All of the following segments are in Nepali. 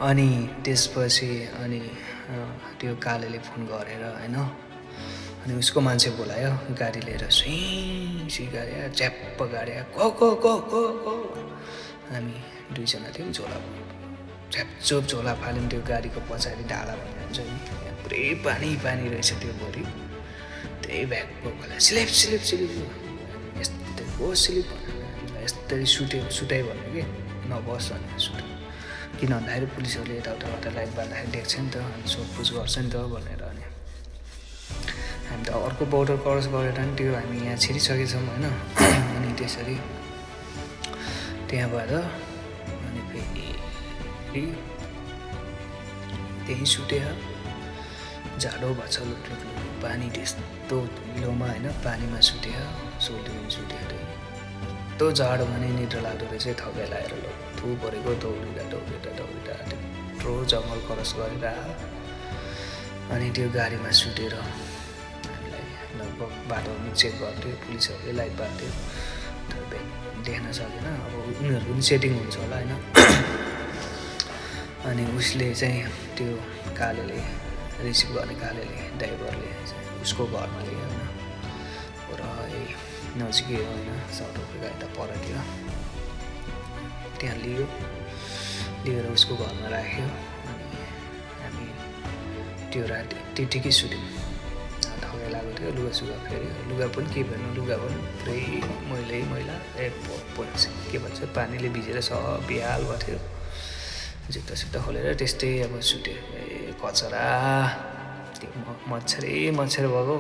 अनि त्यसपछि त्यो कालेले फोन गरेर हैन अनि उसको मान्छे बोलायो गाडी लिएर सुई गाडी च्याप्प गाडी गो हामी दुईजना थियौँ झोला च्यापचोप झोला फाल्यौँ त्यो गाडीको पछाडि डाँडा भन्ने हुन्छ नि त्यहाँ पुरै पानी रहेछ त्यो भरि त्यही ब्याग बोकेर स्लिप यस्तो स्लिप हामीलाई यस्तरी सुटाइ भन्यो कि नबस भने सुट किन भन्दाखेरि पुलिसहरूले यताउताबाट लाइट बाल्दाखेरि देख्छ नि त अनि सोधपुछ गर्छ नि त भनेर अनि हामी त अर्को बोर्डर क्रस गरेर नि त्यो हामी यहाँ छिरिसकेछौँ होइन अनि त्यसरी त्यहाँबाट अनि फेरि त्यही सुतेर जाडो भएको छ लुक्लुक पानी त्यस्तो हिलोमा होइन पानीमा सुतेर सोल्टिङ सुतेर यस्तो जाडोमा नै निद्रा लाग्दो रहेछ थकाइ लागेर थु परेको दौडिँदा त्यत्रो जङ्गल क्रस गरेर अनि त्यो गाडीमा सुतेर हामीलाई लगभग बाटोमा चेक गर्थ्यो पुलिसहरूले लाइट बाल्थ्यो तर देख्न सकेन अब उनीहरूको पनि सेटिङ हुन्छ होला होइन अनि उसले चाहिँ त्यो कालेले रिसिभ गर्ने कालेले ड्राइभरले उसको घरमा लियो होइन र नजिकै होइन साउथ अफ्रिका यता परतिर त्यहाँ लिएर उसको घरमा राख्यो अनि हामी त्यो राति त्यतिकै सुत्यौँ थकाइ लागेको थियो लुगा फेऱ्यो लुगा पनि के भन्नु लुगा पनि पुरै मैला के भन्छ पानीले भिजेर सब बिहाल भएको थियो जुत्ता खोलेर त्यस्तै अब सुत्यो कचरा त्यो मच्छर भएको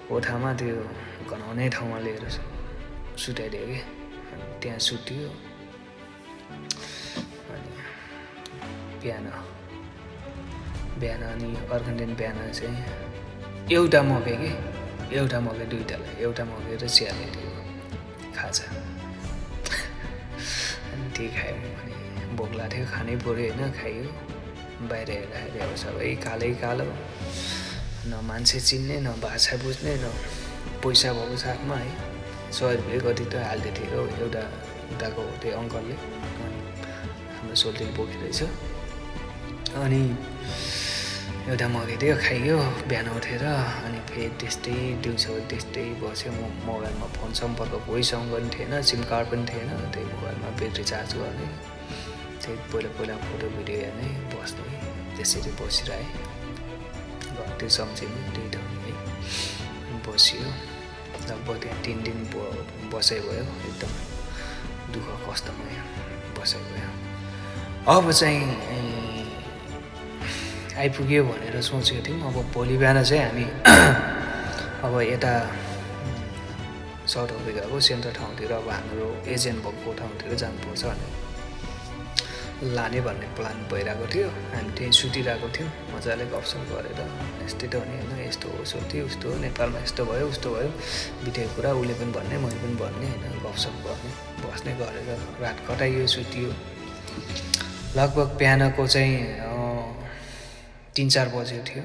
कोठामा त्यो गनाउने ठाउँमा लिएर सुताइदियो कि त्यहाँ सुत्यो अनि बिहान अनि अर्को दिन बिहान चाहिँ एउटा मकै दुईटालाई एउटा मकै र चिया ल्याइदियो खाजा अनि त्यही खायौँ अनि भोक लाग्थ्यो खानै पऱ्यो होइन खाइयो बाहिर हेर्दाखेरि अब सबै कालो न मान्छे चिन्ने न भाषा बुझ्ने न पैसा भएको साथमा है 100 रुपियाँ कति त हाल्दै थियो एउटा उताको त्यो अङ्कलले हाम्रो सोल्टिङ बोकेरहेछ अनि एउटा मगाइदियो खाइयो बिहान उठेर अनि फेरि त्यस्तै दिउँसो त्यस्तै बस्यो म मोबाइलमा फोन सम्पर्क कोहीसँग पनि थिएन सिम कार्ड पनि थिएन त्यही मोबाइलमा ब्याट्री चार्ज गर्ने त्यही पहिला फोटो भिडियो हेर्ने बस्ने त्यसरी बसिरहेँ त्यो सम्झिनु त्यही ठाउँमै बसियो लगभग त्यहाँ 3 दिन बसाइ भयो एकदम दुःख कष्टमै बसाइ भयो अब चाहिँ आइपुग्यो भनेर सोचेको थियौँ अब भोलि बिहान चाहिँ हामी अब यता साउथ अफ्रिकाको सेन्टर ठाउँतिर अब हाम्रो एजेन्ट भएको ठाउँतिर जानुपर्छ भने लाने भन्ने प्लान भइरहेको थियो हामी त्यहीँ सुतिरहेको थियौँ मजाले गफसफ गरेर यस्तै त हो नि होइन यस्तो हो थियो उस्तो नेपालमा यस्तो भयो उस्तो भयो बितेको कुरा उसले पनि भन्ने मैले पनि भन्ने होइन गफसफ गर्ने बस्ने गरेर रात कटाइयो सुतियो लगभग बिहानको चाहिँ 3-4 बजेको थियो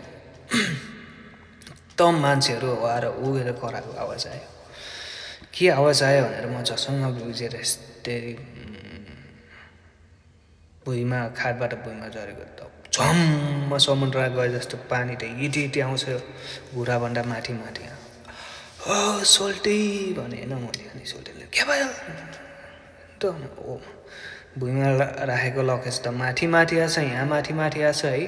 एकदम मान्छेहरू आएर उगेर कराएको आवाज आयो के आवाज आयो भनेर म झसङ्ग बुझेर यस्तै भुइँमा खाटबाट भुइँमा झरेको त झम्म समुद्र गए जस्तो पानी त इटी आउँछ घुराभन्दा माथि हो सोल्टी भने होइन मैले अनि सोल्टीले के भयो त ओ भुइँमा राखेको लकेज त माथि आछ यहाँ माथि आछ है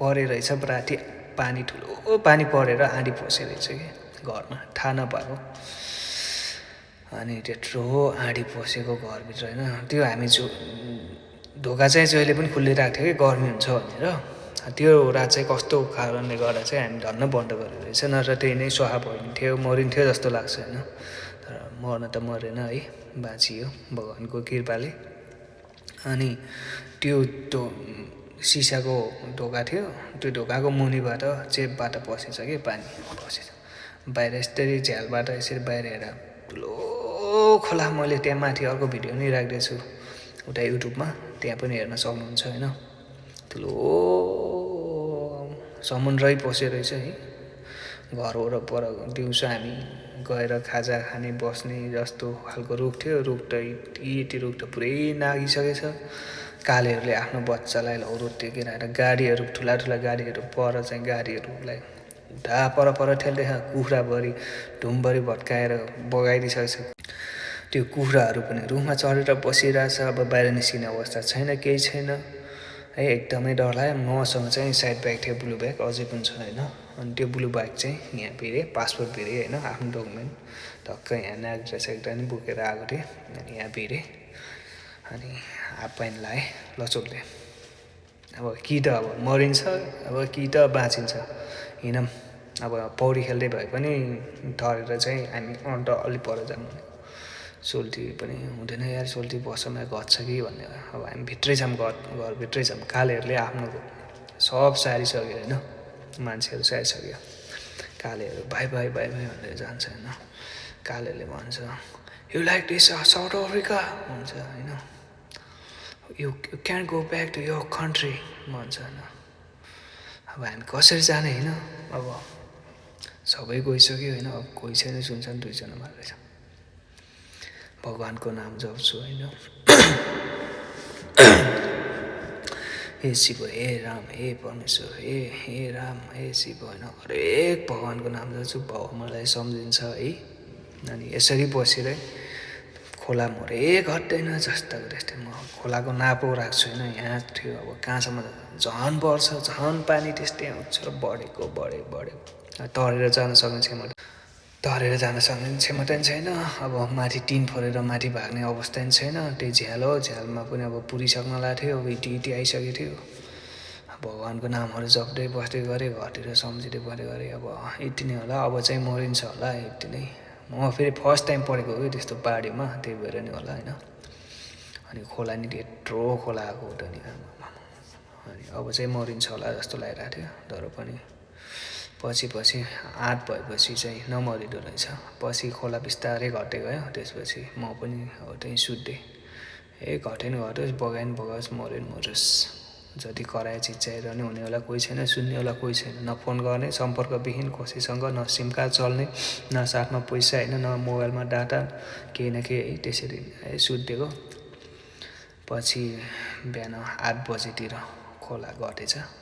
परे रहेछ राति पानी ठुलो पानी परेर आँधी पसे रहेछ कि घरमा थाहा नपाएको अनि त्यत्रो आँधी पसेको घरभित्र होइन त्यो हामी ढोका चाहिँ जहिले पनि खुल्लिरहेको थियो कि गर्मी हुन्छ भनेर त्यो रात चाहिँ कस्तो कारणले गर्दा चाहिँ हामी धन्न बन्द गरेको रहेछ नत्र त्यही नै स्वाहा भइन्थ्यो मरिन्थ्यो जस्तो लाग्छ होइन तर मर्न त मरेन है बाँचियो भगवान्को कृपाले अनि त्यो सिसाको ढोका थियो त्यो ढोकाको मुनिबाट चेपबाट पसेछ कि पानी पसेछ बाहिर यस्तरी झ्यालबाट यसरी बाहिर हेर ठुलो खोला मैले त्यहाँ माथि अर्को भिडियो नि राख्दैछु उता युट्युबमा त्यहाँ पनि हेर्न सक्नुहुन्छ होइन ठुलो समुद्रै पसे रहेछ है घर वरपर दिउँसो हामी गएर खाजा खाने बस्ने जस्तो खालको रुख थियो रुख त यति रुख त पुरै नागिसकेछ कालेहरूले आफ्नो बच्चालाई लौरो टेकेर आएर गाडीहरू ठुला गाडीहरू पर चाहिँ गाडीहरूलाई उता पर ठेल्दै कुखुराभरि ढुमभरि भट्काएर बगाइदिइसकेछ। त्यो कुखुराहरू पनि रुखमा चढेर बसिरहेछ। अब बाहिर निस्किने अवस्था छैन, केही छैन है। एकदमै डर लाग्यो। मसँग चाहिँ साइड ब्याग थियो, ब्लु ब्याग अझै पनि छ होइन। अनि त्यो ब्लु ब्याग चाहिँ यहाँ भिरे पासपोर्ट भिरे होइन, आफ्नो डकुमेन्ट टक्क यहाँ नागरिक सेक्टर नि बोकेर आएको थिएँ। अनि यहाँ भिरे अनि हाफ प्यान्ट लगाएँ लचोकले। अब कि त अब मरिन्छ, अब कि त बाँचिन्छ, हिँडौँ। अब पौडी खेल्दै भए पनि ठरेर चाहिँ हामी अन्त अलि पर जाऊँ। सोल्टी पनि हुँदैन यार, सोल्टी बसमा घट्छ कि भन्ने। अब हामी भित्रै छौँ, घरभित्रै छौँ। कालेहरूले आफ्नो सब सारिसक्यो होइन, मान्छेहरू सारिसक्यो। कालेहरू भाइ भनेर जान्छ होइन। कालेहरूले भन्छ you like this South Africa भन्छ होइन, you can go back to your country भन्छ होइन। अब हामी कसरी जाने होइन। अब सबै गइसक्यो होइन। अब कोही छैन, सुनसान 2 जना मात्रै छ। भगवानको नाम जप्छु होइन। हे शिव, हे राम, हे परमेश्वर, हे राम, हे शिव होइन। हरेक भगवानको नाम जप्छु, मलाई सम्झिन्छ है। अनि यसरी बसेर खोला मरे घट्दैन जस्ताको त्यस्तै म खोलाको नापो राख्छु होइन। यहाँ थियो, अब कहाँसम्म झन् बढ्छ, झन् पानी त्यस्तै आउँछ, बढेको तरेर जान सक्ने क्षमता नि छैन। अब माथि टिन फोरेर माथि भाग्ने अवस्था नि छैन। त्यही झ्यालमा पनि अब पुरिसक्न लाग्थ्यो, अब इटी आइसकेको थियो। भगवानको नामहरू जप्दै बस्दै गरेँ, घरतिर सम्झिँदै बस्दै गरेँ। अब यति नै होला, अब चाहिँ मरिन्छ होला यति नै। म फेरि फर्स्ट टाइम परेको हो त्यस्तो बाढीमा, त्यही भएर नि होला होइन। अनि खोला नि यत्रो खोला आएको त नि, अनि अब चाहिँ मरिन्छ होला जस्तो लागिरहेको थियो। तर पनि पछि आँट भएपछि चाहिँ नमरिदो रहेछ। पछि खोला बिस्तारै घट्दै गयो। त्यसपछि म पनि अब त्यहीँ सुत्थेँ। घट्योस्, बगाओस्, मरोस्। जति कराए चिच्चाएर नि हुनेवाला कोही छैन, सुन्नेवाला कोही छैन। न फोन गर्ने, सम्पर्कविहीन कसैसँग, न सिम कार्ड चल्ने, न साथमा पैसा होइन, न मोबाइलमा डाटा, केही न केही। त्यसरी सुत्दिएको। पछि बिहान 8 बजेतिर खोला घटेछ,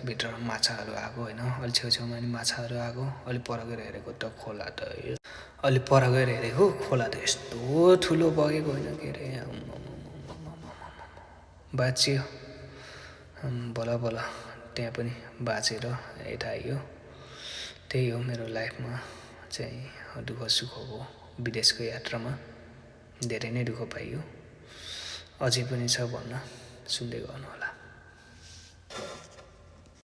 भित्र माछाहरू आएको होइन। अलि छेउछाउमा नि माछाहरू आएको। अलि पर गएर हेरेको त खोला त यस्तो ठुलो बगेको होइन के अरे, बाँचियो बल्ल त्यहाँ पनि बाँचेर यता आइयो। त्यही हो मेरो लाइफमा चाहिँ दुःख सुखको विदेशको यात्रामा धेरै नै दुःख पाइयो। अझै पनि छ भन्न, सुन्दै गर्नु होला।